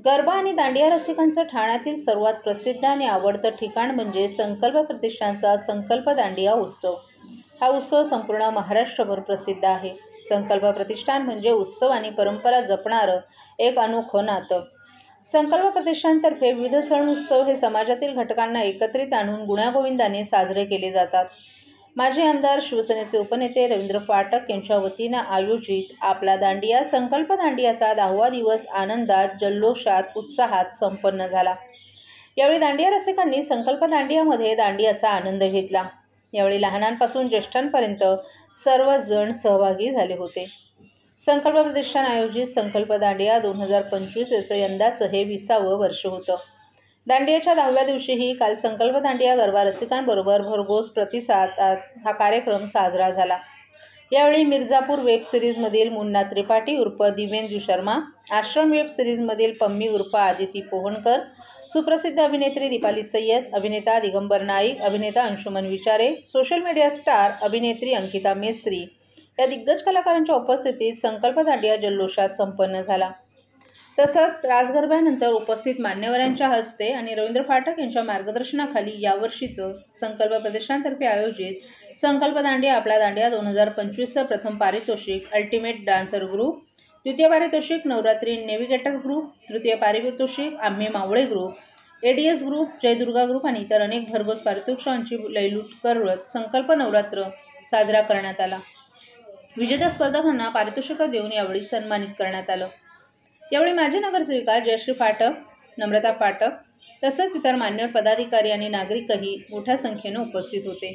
गरबा आणि दांडिया रसिकांचं ठाण्यातील सर्वात प्रसिद्ध आणि आवडतं ठिकाण म्हणजे संकल्प प्रतिष्ठानचा संकल्प दांडिया उत्सव। हा उत्सव संपूर्ण महाराष्ट्रभर प्रसिद्ध आहे। संकल्प प्रतिष्ठान म्हणजे उत्सव आणि परंपरा जपणारं एक अनोखं नातं। संकल्प प्रतिष्ठानतर्फे विविध सण उत्सव हे समाजातील घटकांना एकत्रित आणून गुण्यागोविंदाने साजरे केले जातात। माजी आमदार शिवसेनेचे उपनेते रवींद्र फाटक यांच्या वतीनं आयोजित आपला दांडिया संकल्प दांडियाचा 10वा दिवस आनंदात, जल्लोषात, उत्साहात संपन्न झाला। यावेळी दांडिया रसिकांनी संकल्प दांडियामध्ये दांडियाचा आनंद घेतला। यावेळी लहानांपासून ज्येष्ठांपर्यंत सर्वजण सहभागी झाले होते। संकल्प प्रतिष्ठान आयोजित संकल्प दांडिया 2025 याचं यंदाचं हे 20वं वर्ष होतं। दांडियाच्या 10व्या दिवशीही काल संकल्प दांडिया गरबा रसिकांबरोबर भरघोस प्रतिसादात हा कार्यक्रम साजरा झाला। यावेळी मिर्झापूर वेब सिरीजमधील मुन्ना त्रिपाठी उर्फ दिव्येंदू शर्मा, आश्रम वेब सिरीजमधील पम्मी उर्फ आदिती पोहणकर, सुप्रसिद्ध अभिनेत्री दीपाली सय्यद, अभिनेता दिगंबर नाईक, अभिनेता अंशुमन विचारे, सोशल मीडिया स्टार अभिनेत्री अंकिता मेस्त्री या दिग्गज कलाकारांच्या उपस्थितीत संकल्प दांडिया जल्लोषात संपन्न झाला। तसंच रासगरब्यानंतर उपस्थित मान्यवरांच्या हस्ते आणि रवींद्र फाटक यांच्या मार्गदर्शनाखाली यावर्षीचं संकल्प प्रतिष्ठानतर्फे आयोजित संकल्प दांडिया आपला दांडिया 2025चं प्रथम पारितोषिक अल्टिमेट डान्सर ग्रुप, द्वितीय पारितोषिक नवरात्री नेव्हिगेटर ग्रुप, तृतीय पारितोषिक आम्ही मावळे group, ADS group, Jaydurga group आणि इतर अनेक भरघोस पारितोषिकांची लयलूट करत संकल्प नवरात्र साजरा करण्यात आला। विजेत्या स्पर्धकांना पारितोषिकं देऊन यावेळी सन्मानित करण्यात आलं। यावेळी माजी नगरसेविका जयश्री फाटक, नम्रता फाटक तसंच इतर मान्यवर पदाधिकारी आणि नागरिकही मोठ्या संख्येने उपस्थित होते।